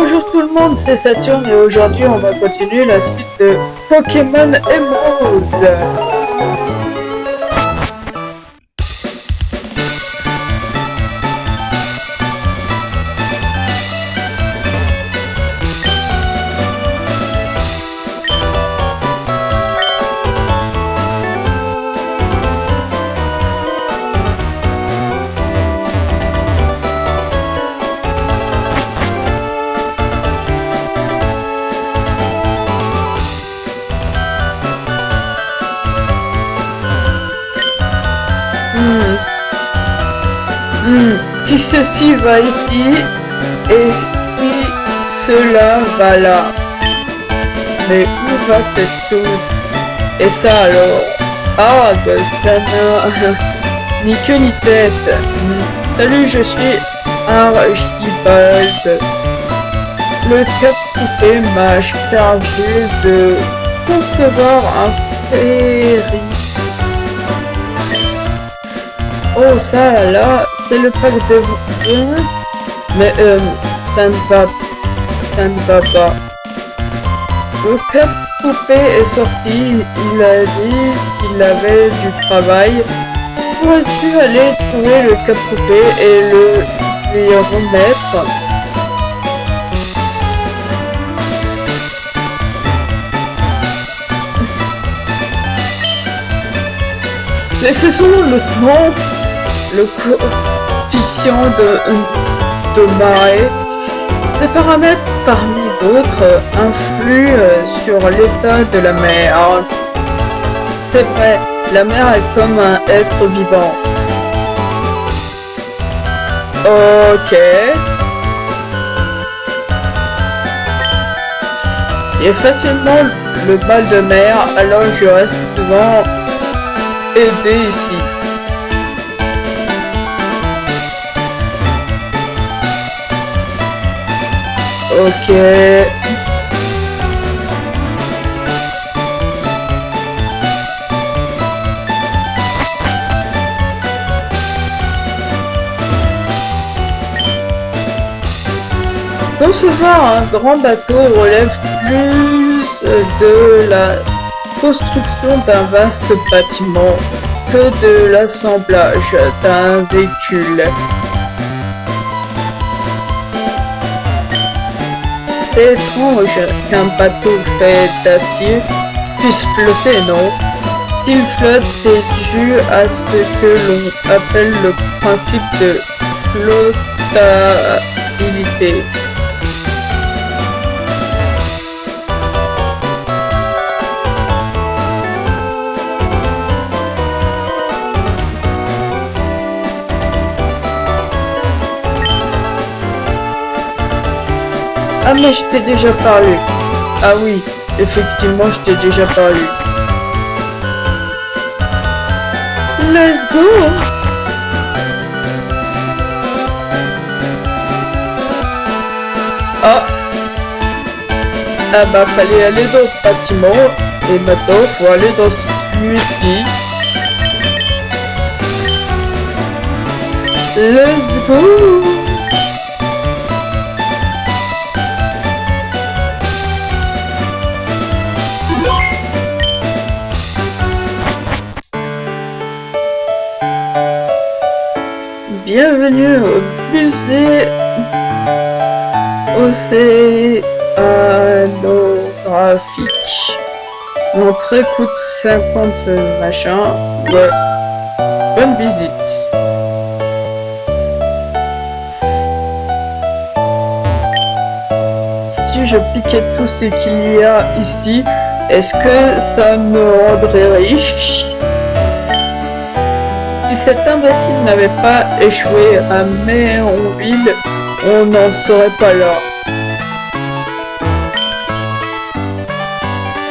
Bonjour tout le monde, c'est Saturne et aujourd'hui on va continuer la suite de Pokémon Emerald. Si ceci va ici et si cela va là. Mais où va cette chose? Et ça alors? Ah, ça n'a ni queue ni tête. Salut, je suis Archibald. Le cap coupé m'a chargé de concevoir un ferry. Oh, ça là, c'est le pack de vous. Mais ça ne va pas. Le cap coupé est sorti, il a dit qu'il avait du travail. Pourrais-tu aller trouver le cap coupé et le lui remettre? Laissez-nous le temps. Le coefficient de marée. Des paramètres parmi d'autres influent sur l'état de la mer. C'est vrai, la mer est comme un être vivant. Ok. Il y a facilement le mal de mer, alors je reste souvent aidé ici. Ok. Concevoir un grand bateau relève plus de la construction d'un vaste bâtiment que de l'assemblage d'un véhicule. C'est étrange qu'un bateau fait d'acier puisse flotter, non? S'il flotte, c'est dû à ce que l'on appelle le principe de flottabilité. Ah mais je t'ai déjà parlé. Ah oui, effectivement je t'ai déjà parlé. Let's go. Ah. Ah bah fallait aller dans ce bâtiment. Et maintenant faut aller dans celui-ci. Let's go. Bienvenue au musée océanographique. L'entrée coûte 50 machins. Ouais. Bonne visite. Si je piquais tout ce qu'il y a ici, est-ce que ça me rendrait riche? Si cet imbécile n'avait pas échoué à Méonville, on n'en serait pas là.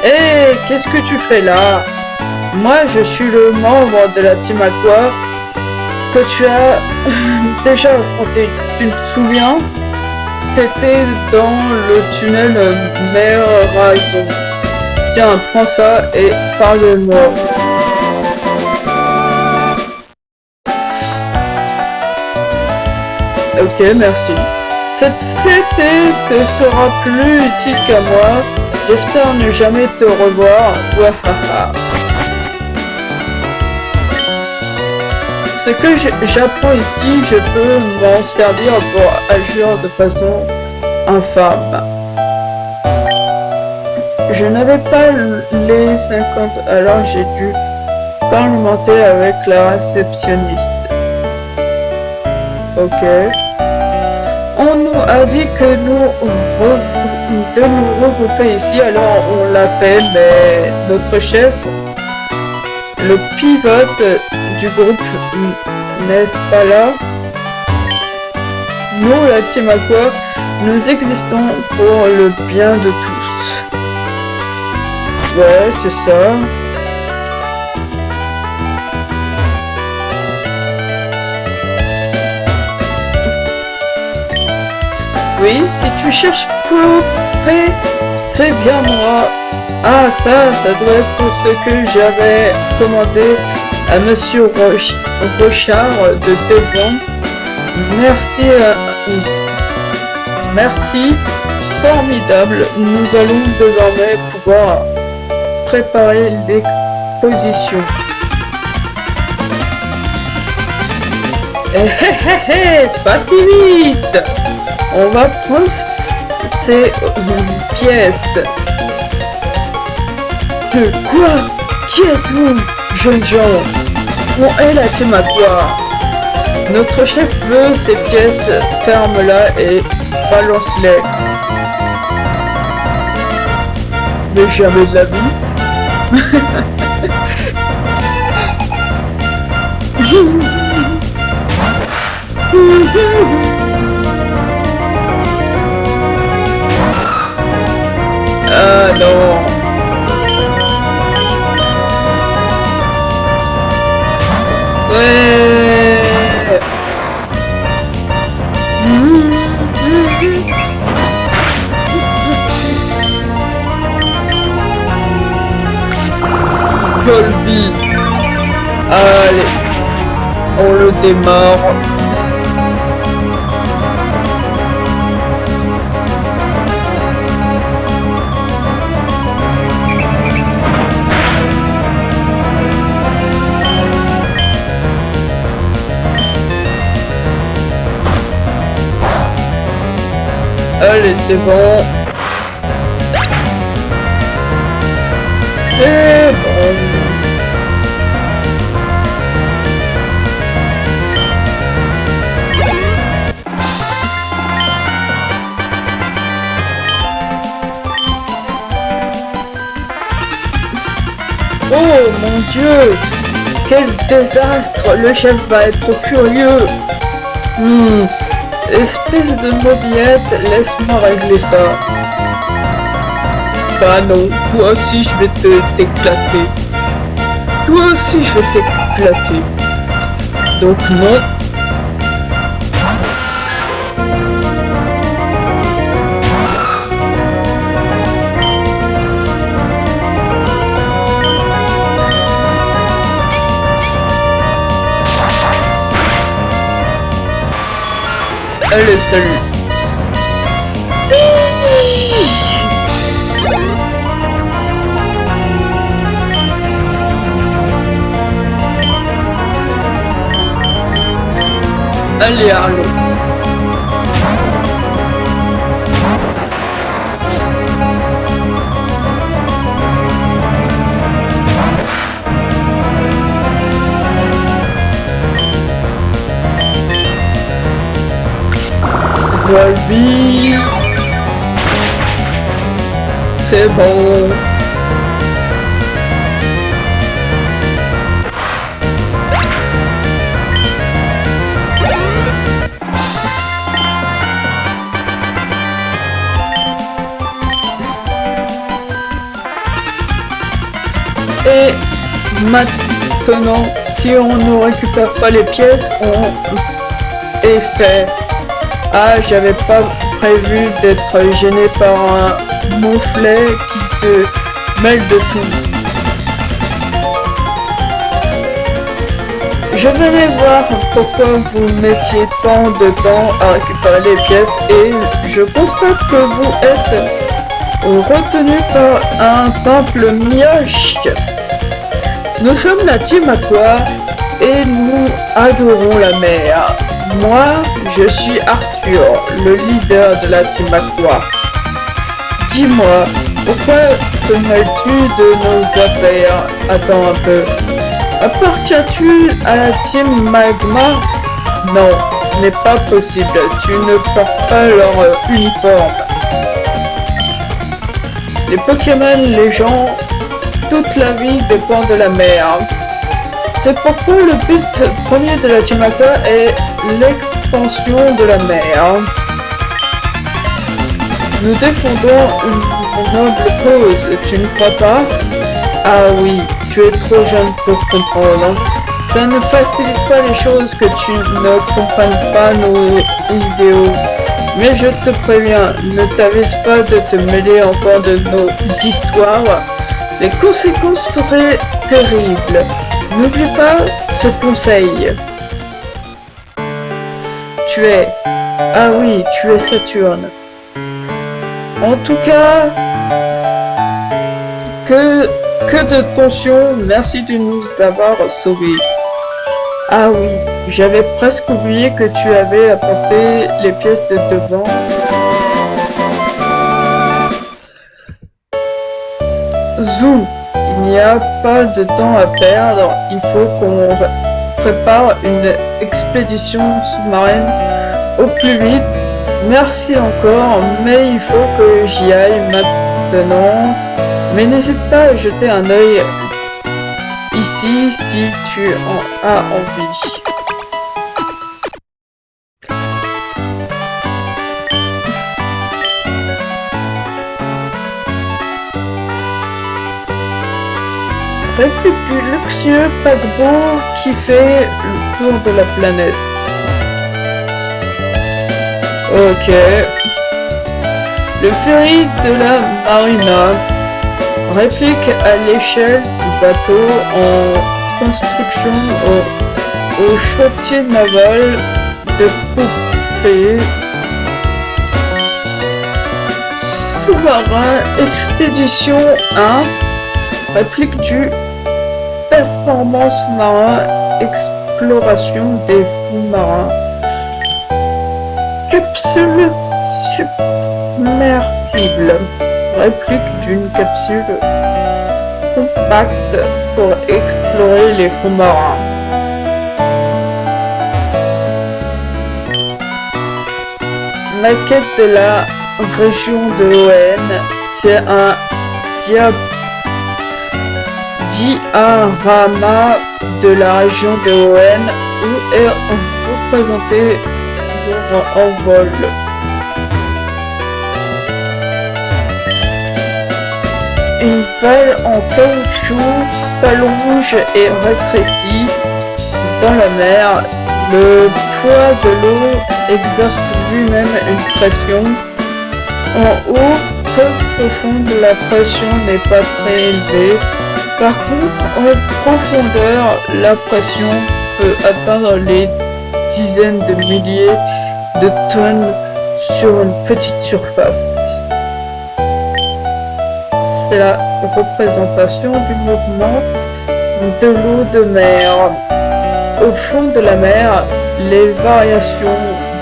Hé, qu'est-ce que tu fais là? Moi, je suis le membre de la team Aqua que tu as déjà affronté. Tu te souviens? C'était dans le tunnel Mer Razon. Tiens, prends ça et parle-moi. Ok, merci. Cette cité te sera plus utile qu'à moi. J'espère ne jamais te revoir. Wahaha. Ce que j'apprends ici, je peux m'en servir pour agir de façon infâme. Je n'avais pas les 50, alors j'ai dû parlementer avec la réceptionniste. Ok. On nous a dit que de nous regrouper ici, alors on l'a fait, mais notre chef, le pivote du groupe, n'est-ce pas là? Nous, la Team Aqua, nous existons pour le bien de tous. Ouais, c'est ça. Oui, si tu cherches Poupée, c'est bien moi. Ah, ça doit être ce que j'avais commandé à Monsieur Rochard de Devon. Merci, formidable. Nous allons désormais pouvoir préparer l'exposition. Pas si vite. On va prendre ces pièces. Quoi? Qui êtes-vous, jeunes gens? Où est la Team Aqua? Notre chef veut ces pièces, ferme-la et balance-les. Mais jamais de la vie. Ah non. Ouais. Colby. Allez. On le démarre. Allez, c'est bon. C'est bon. Oh mon Dieu! Quel désastre! Le chef va être furieux! Espèce de mobillette, laisse-moi régler ça. Bah non, toi aussi je vais t'éclater. Toi aussi je vais t'éclater. Donc non. Allez, salut. Allez, Arlo. Volby. C'est bon. Et maintenant, si on ne récupère pas les pièces, on est fait. Ah, j'avais pas prévu d'être gêné par un mouflet qui se mêle de tout. Je venais voir pourquoi vous mettiez tant de temps à récupérer les pièces et je constate que vous êtes retenu par un simple mioche. Nous sommes la team Aqua et nous adorons la mer. Moi, je suis Arthur, le leader de la team Aqua. Dis-moi, pourquoi te mêles-tu de nos affaires? Attends un peu. Appartiens-tu à la team Magma? Non, ce n'est pas possible. Tu ne portes pas leur uniforme. Les Pokémon, les gens, toute la vie dépend de la mer. C'est pourquoi le but premier de la team Aqua est l'expansion de la mer. Nous défendons une noble cause, tu ne crois pas? Ah oui, tu es trop jeune pour comprendre. Ça ne facilite pas les choses que tu ne comprennes pas nos idéaux. Mais je te préviens, ne t'avise pas de te mêler encore de nos histoires. Les conséquences seraient terribles. N'oublie pas ce conseil. Ah oui, tu es Saturne. En tout cas, que de tension, merci de nous avoir sauvés. Ah oui, j'avais presque oublié que tu avais apporté les pièces de devant. Zou, il n'y a pas de temps à perdre, il faut qu'on prépare une expédition sous-marine au plus vite. Merci encore, mais il faut que j'y aille maintenant. Mais n'hésite pas à jeter un œil ici si tu en as envie. Réplique du luxueux paquebot qui fait le tour de la planète. Ok. Le ferry de la Marina. Réplique à l'échelle du bateau en construction au chantier naval de Poupée. Sous-marin Expédition 1. Réplique du Performance marin Exploration des fonds marins. Capsule submersible. Réplique d'une capsule compacte pour explorer les fonds marins. Maquette de la région de ON. C'est un diorama de la région de ON où est représenté en vol. Une balle en caoutchouc s'allonge et rétrécit dans la mer. Le poids de l'eau exerce lui-même une pression. En haut, peu profonde, la pression n'est pas très élevée. Par contre, en profondeur, la pression peut atteindre les dizaines de milliers de tonnes sur une petite surface. C'est la représentation du mouvement de l'eau de mer. Au fond de la mer, les variations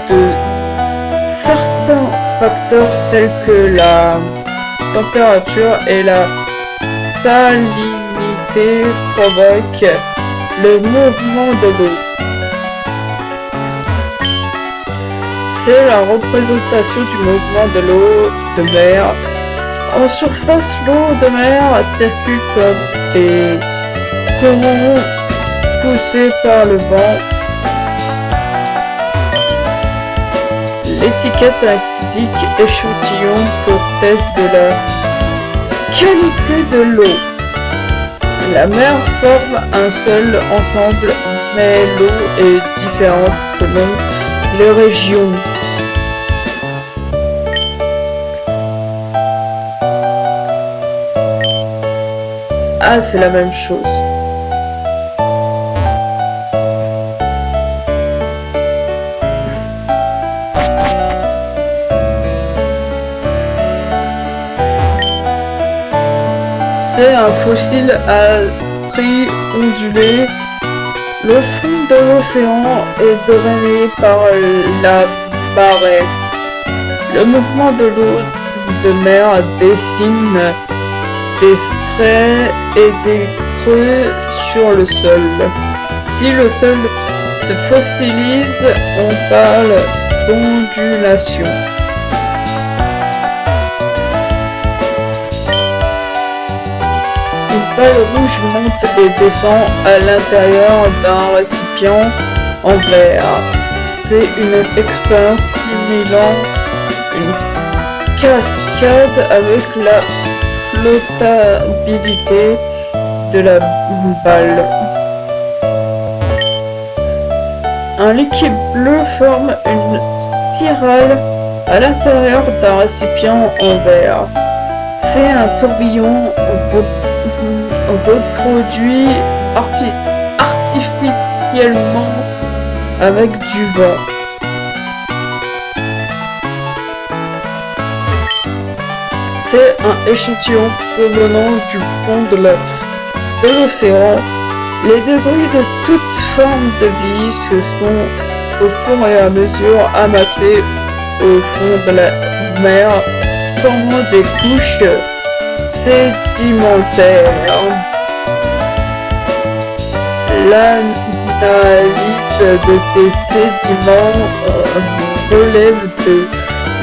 de certains facteurs tels que la température et la salinité provoquent le mouvement de l'eau. C'est la représentation du mouvement de l'eau de mer. En surface, l'eau de mer circule comme des courants poussés par le vent. L'étiquette indique échantillon pour test de la qualité de l'eau. La mer forme un seul ensemble, mais l'eau est différente selon les régions. Ah, c'est la même chose. C'est un fossile à stries ondulées. Le fond de l'océan est drainé par la marée. Le mouvement de l'eau de mer dessine des traits et des creux sur le sol. Si le sol se fossilise, on parle d'ondulation. Une balle rouge monte et descend à l'intérieur d'un récipient en verre. C'est une expérience stimulant, une cascade avec la flottabilité de la balle. Un liquide bleu forme une spirale à l'intérieur d'un récipient en verre. C'est un tourbillon reproduit artificiellement avec du vent. C'est un échantillon provenant du fond de l'océan. Les débris de toute forme de vie se sont au fur et à mesure amassés au fond de la mer, formant des couches sédimentaires. L'analyse de ces sédiments relève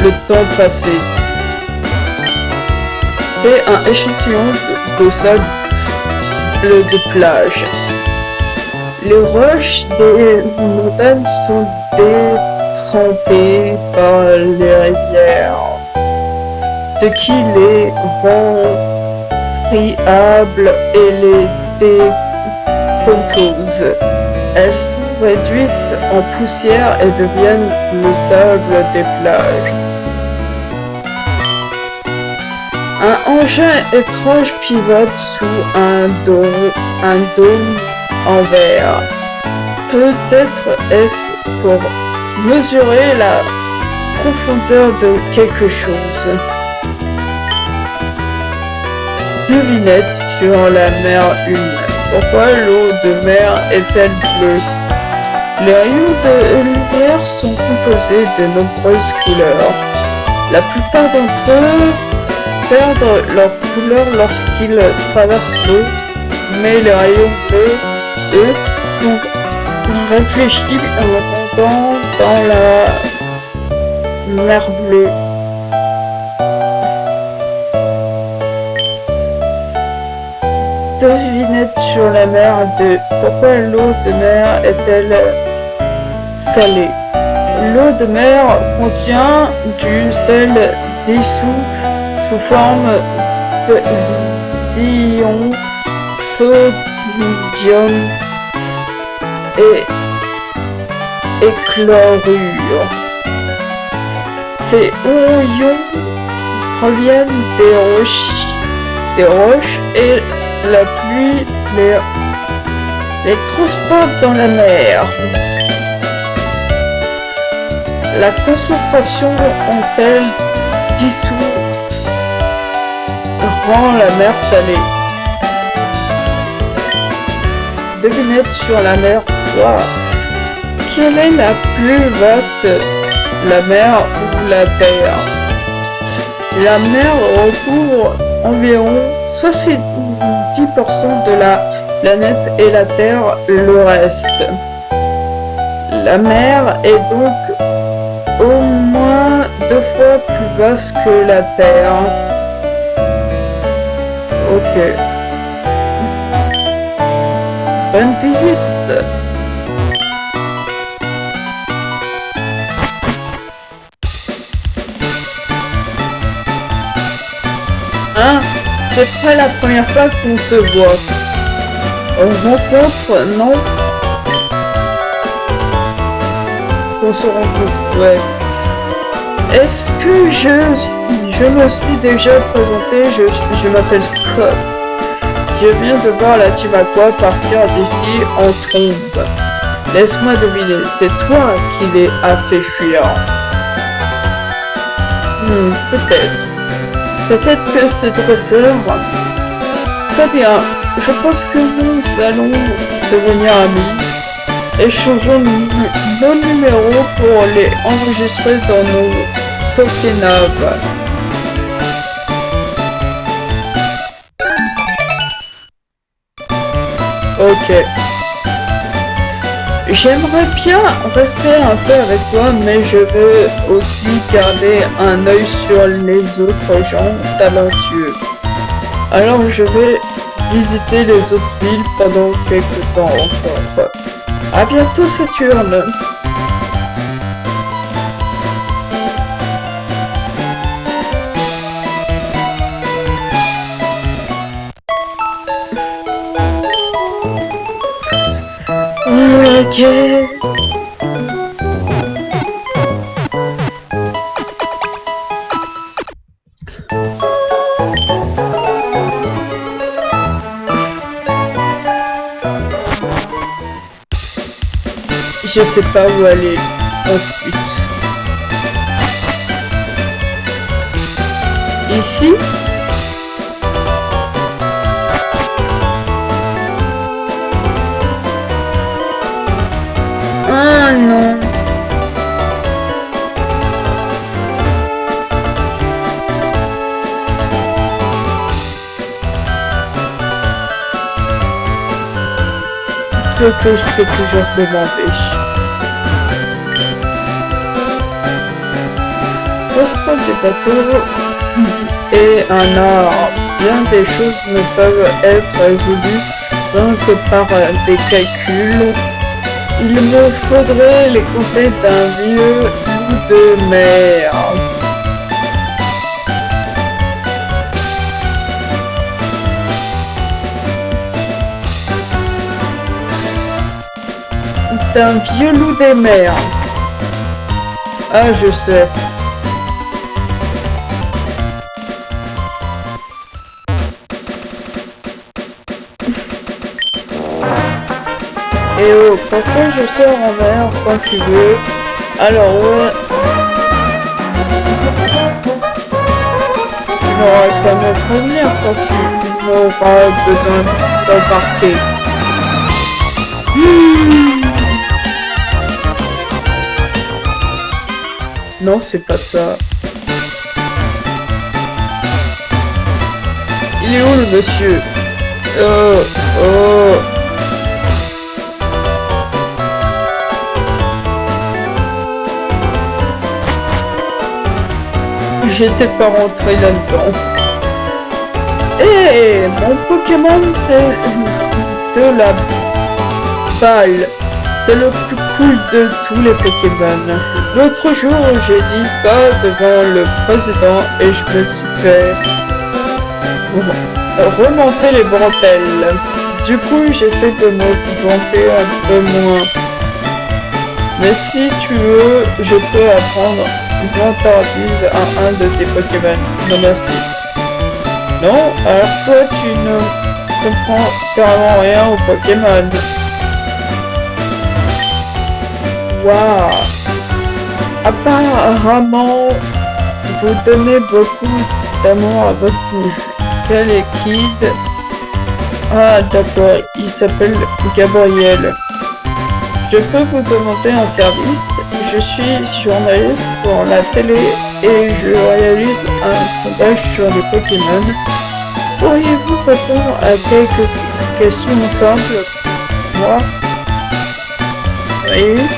le temps passé. C'est un échantillon de sable de plage. Les roches des montagnes sont détrempées par les rivières, ce qui les rend friables et les décompose. Elles sont réduites en poussière et deviennent le sable des plages. Un engin étrange pivote sous un dôme en verre. Peut-être est-ce pour mesurer la profondeur de quelque chose. Devinette sur la mer Une. Pourquoi l'eau de mer est-elle bleue? Les rayons de lumière sont composés de nombreuses couleurs. La plupart d'entre eux perdent leur couleur lorsqu'ils traversent l'eau, mais les rayons bleus, eux, sont réfléchis en remontant dans la mer bleue. Devinette sur la mer 2. Pourquoi l'eau de mer est-elle salée? L'eau de mer contient du sel dissous sous forme d'ions sodium et chlorure. Ces ions proviennent des roches et la pluie les transporte dans la mer. La concentration en sel dissous rend la mer salée. Devinette sur la mer 3. Quelle est la plus vaste, la mer ou la terre? La mer recouvre environ 70% de la planète et la Terre le reste. La mer est donc au moins 2 fois plus vaste que la Terre. Ok. Bonne visite. Hein? C'est pas la première fois qu'on se voit. On rencontre, non? On se rencontre, ouais. Est-ce que je me suis déjà présenté? Je m'appelle Scott. Je viens de voir la team Aqua partir d'ici en trombe. Laisse-moi deviner, c'est toi qui les a fait fuir. Peut-être. Peut-être que ce dresseur Très bien, je pense que nous allons devenir amis. Échangeons nos numéros pour les enregistrer dans nos Pokénab. Ok. J'aimerais bien rester un peu avec toi, mais je veux aussi garder un œil sur les autres gens talentueux. Alors je vais visiter les autres villes pendant quelques temps encore. À bientôt, Saturne. Ok. Je sais pas où aller ensuite. Ici? Ah non. Que je peux toujours demander. Poste du bateau et un art. Bien des choses ne peuvent être résolues rien que par des calculs. Il me faudrait les conseils d'un vieux loup de mer. D'un vieux loup des mers. Ah, je sais. Et oh, pourquoi je sors en mer quand tu veux? Alors ouais. Tu n'auras qu'à me prévenir quand tu auras besoin d'embarquer. Non, c'est pas ça. Il est où le monsieur? Oh. J'étais pas rentré là-dedans. Eh, mon Pokémon, c'est de la balle. C'est le plus cool de tous les Pokémon. L'autre jour, j'ai dit ça devant le président et je me suis fait remonter les bretelles. Du coup, j'essaie de me vanter un peu moins. Mais si tu veux, je peux apprendre vantardise à un de tes Pokémon. Non merci. Non, alors toi tu ne comprends carrément rien au Pokémon. Waouh. Apparemment, vous donnez beaucoup d'amour à votre quel est Kid. Ah d'accord, il s'appelle Gabriel. Je peux vous demander un service? Je suis journaliste pour la télé et je réalise un sondage sur les Pokémon. Pourriez-vous répondre à quelques questions simples? Moi? Oui.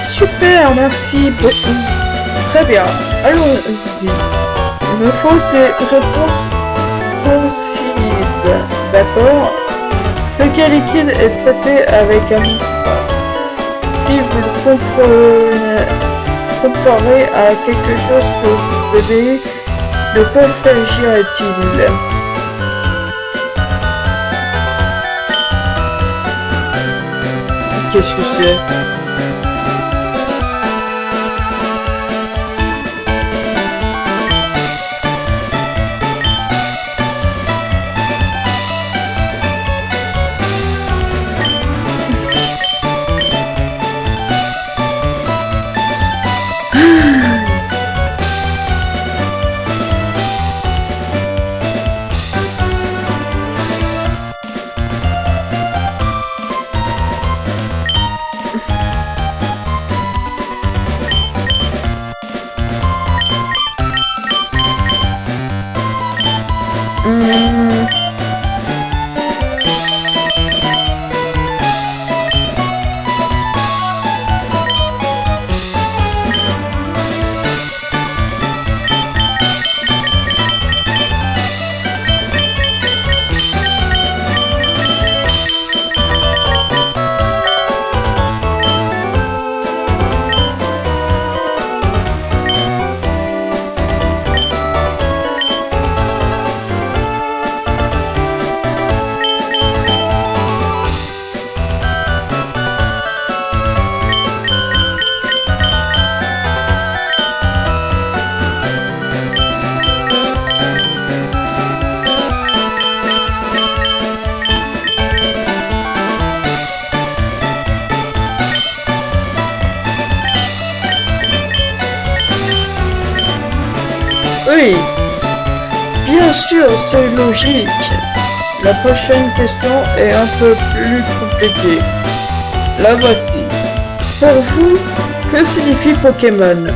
Super, merci beaucoup. Très bien, allons-y. Il me faut des réponses concises. D'accord? Ce cas liquide est traité avec amour. Si vous le comparez à quelque chose que vous bébez, de quoi s'agirait-il? Qu'est-ce que c'est? Oui, bien sûr, c'est logique. La prochaine question est un peu plus compliquée. La voici. Pour vous, que signifie Pokémon?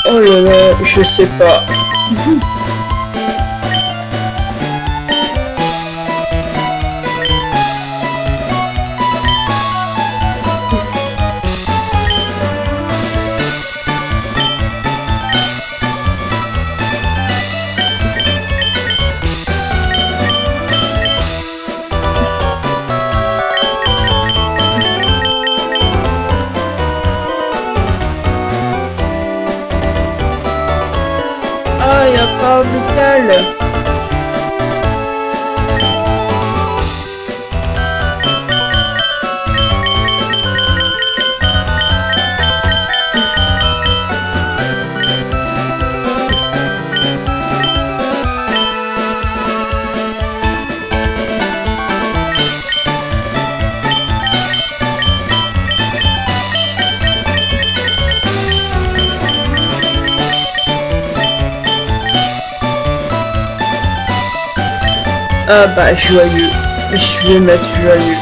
Oh là là, je sais pas. Ah, y a pas Vital. Ah bah joyeux. Je vais mettre joyeux.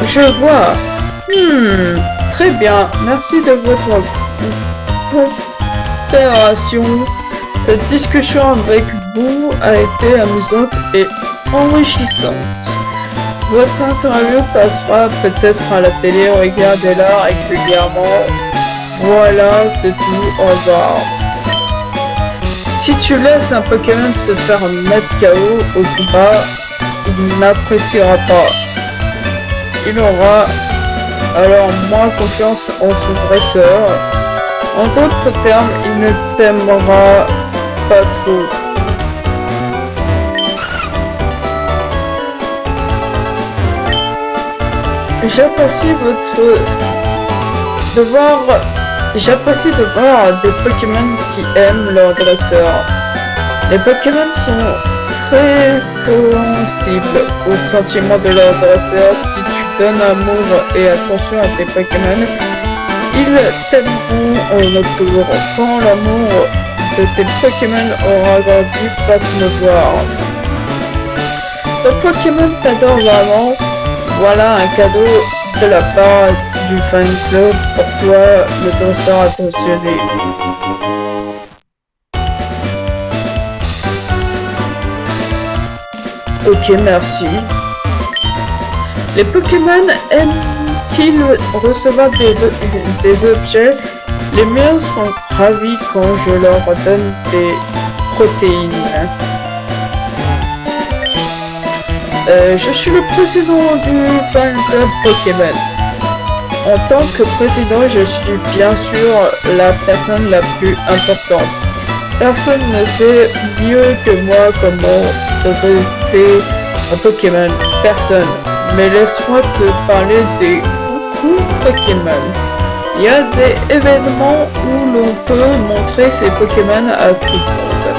Je vois. Très bien. Merci de votre coopération. Cette discussion avec vous a été amusante et enrichissante. Votre interview passera peut-être à la télé. Regardez-la régulièrement. Voilà, c'est tout. Au revoir. Si tu laisses un Pokémon te faire mettre KO au combat, il n'appréciera pas. Il aura alors moins confiance en son dresseur. En d'autres termes, il ne t'aimera pas trop. j'apprécie j'apprécie de voir des Pokémon qui aiment leur dresseur. Les Pokémon sont très sensibles aux sentiments de leur dresseur. Si tu donnes amour et attention à tes Pokémon, ils t'aimeront en retour. Quand l'amour de tes Pokémon aura grandi, passe me voir. Ton Pokémon t'adore vraiment. Voilà un cadeau de la part du fan club pour toi, le dresseur attentionné. Ok, merci. Les Pokémon aiment-ils recevoir des objets? Les miens sont ravis quand je leur donne des protéines. Je suis le président du fan club Pokémon. En tant que président, je suis bien sûr la personne la plus importante. Personne ne sait mieux que moi comment dresser un Pokémon. Personne. Mais laisse-moi te parler des coucou Pokémon. Il y a des événements où l'on peut montrer ses Pokémon à tout le monde.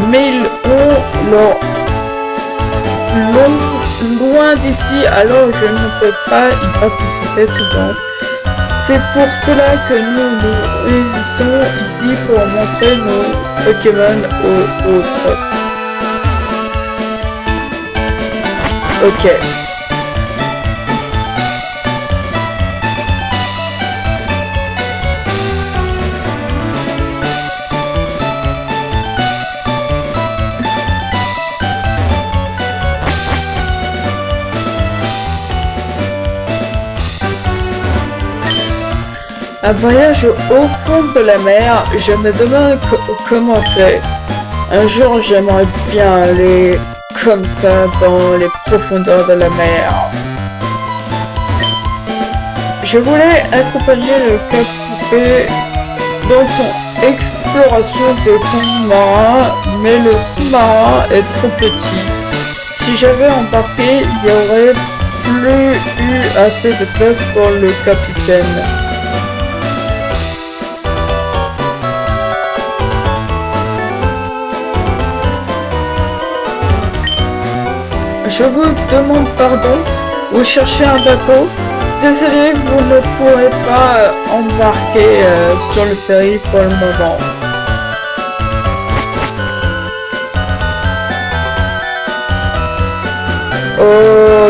Mais ils ont leur loin d'ici, alors je ne peux pas y participer souvent. C'est pour cela que nous réunissons ici pour montrer nos Pokémon aux autres. Ok. Un voyage au fond de la mer, je me demande comment c'est. Un jour, j'aimerais bien aller comme ça dans les profondeurs de la mer. Je voulais accompagner le capitaine dans son exploration des fonds marins, mais le sous-marin est trop petit. Si j'avais embarqué, il n'y aurait plus eu assez de place pour le capitaine. Je vous demande pardon, vous cherchez un bateau? Désolé, vous ne pourrez pas embarquer sur le ferry pour le moment.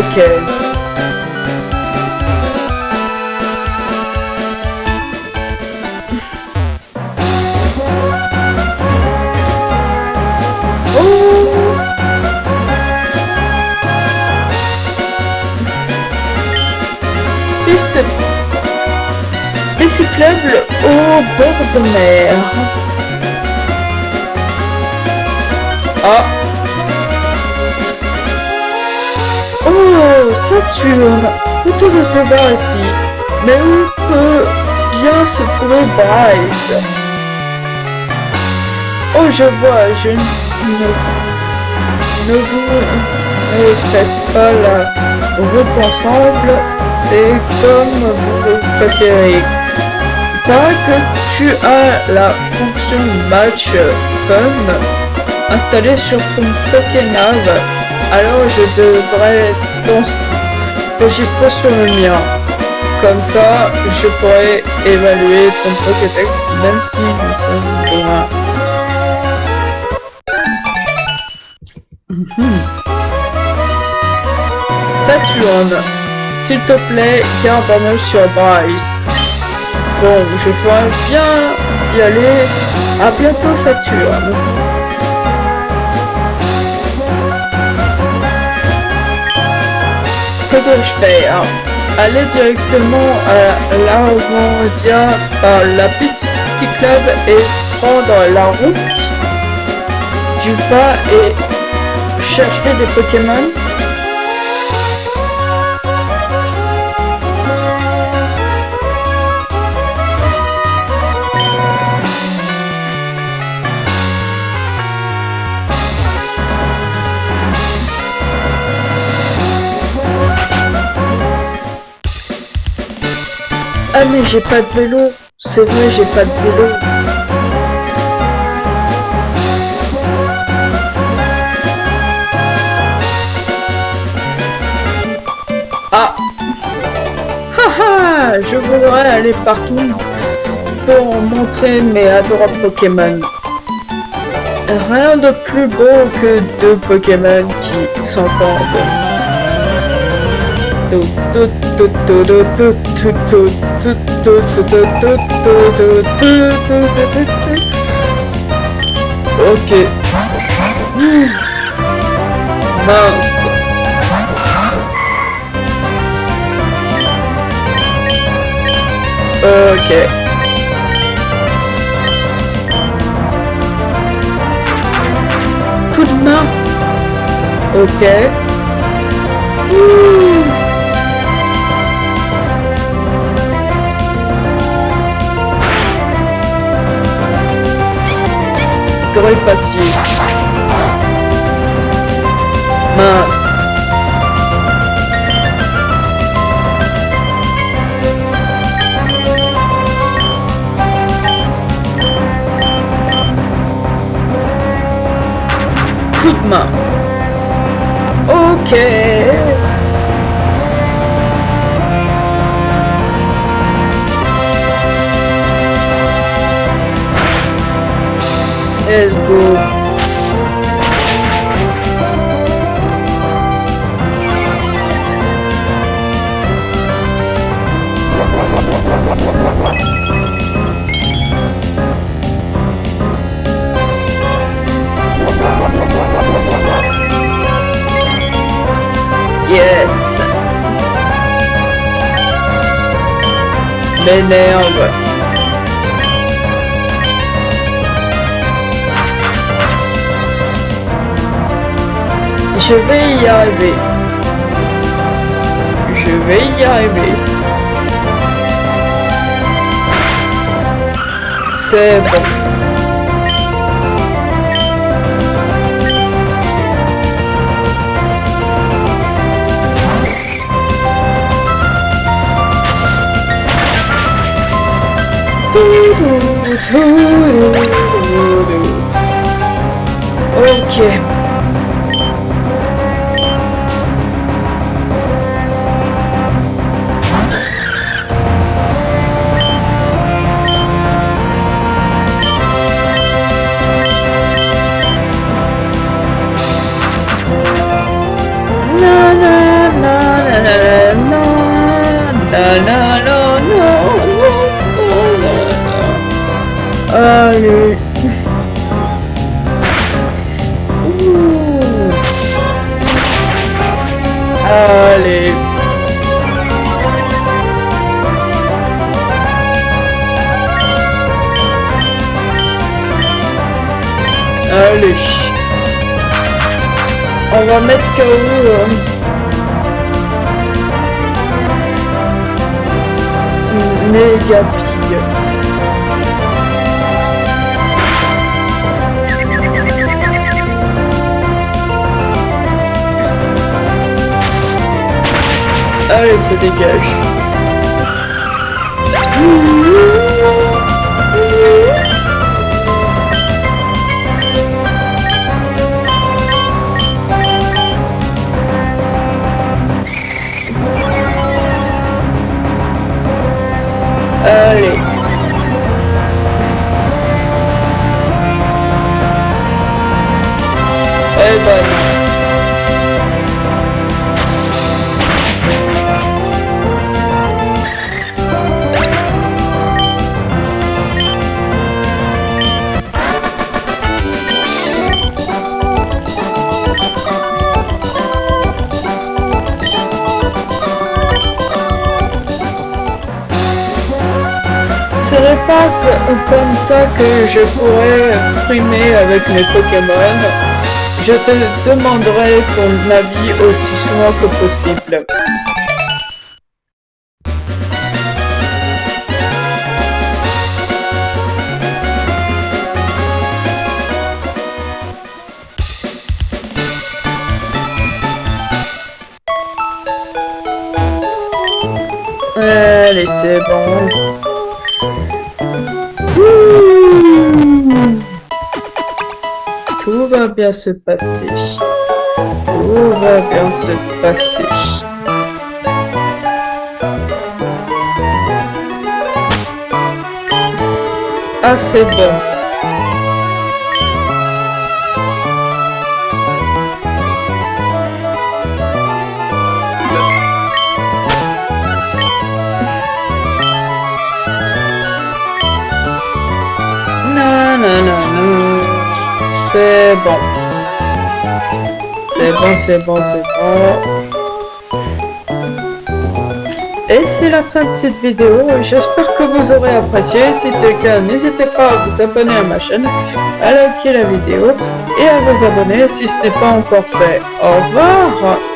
Ok. Des cyclables au bord de mer. Ah. Oh, Saturne. Plutôt de te voir ici. Mais où peut bien se trouver Bryce? Oh, je vois, je ne vous ne faites pas la route ensemble. C'est comme vous le préférez. Il paraît que tu as la fonction match fun installée sur ton Pokénav, alors je devrais t'enregistrer sur le mien. Comme ça, je pourrais évaluer ton Pokédex même si nous sommes loin. Saturne. S'il te plaît, garde un œil sur Bryce. Bon, je ferai bien d'y aller. À bientôt, Saturne. Que dois-je faire? Aller directement à l'Arvandia par la piste cyclable et prendre la route du bas et chercher des Pokémon? Ouais, mais j'ai pas de vélo. C'est vrai, j'ai pas de vélo. Ah! Haha! Je voudrais aller partout pour montrer mes adorables Pokémon. Rien de plus beau que deux Pokémon qui s'entendent. Ok. Mince. Ok. Coup de main. Ok. Ouh. Très facile. Mince. Coup de main. Ok. Let's go. Yes. M'énerve. Je vais y arriver. Je vais y arriver. C'est bon. Ok. Na na na na na na na na na. Allez. Ouh. Allez. Allez. On va mettre KO Mégapille. Allez, ça dégage. Allez. Eh ben non. Ce n'est pas comme ça que je pourrais frimer avec mes Pokémon. Je te demanderai ton avis aussi souvent que possible. Allez, c'est bon. Tout va bien se passer. Tout va bien se passer. Ah, c'est bon. Non, non, non, non. C'est bon. C'est bon, c'est bon, c'est bon. Et c'est la fin de cette vidéo. J'espère que vous aurez apprécié. Si c'est le cas, n'hésitez pas à vous abonner à ma chaîne, à liker la vidéo et à vous abonner si ce n'est pas encore fait. Au revoir!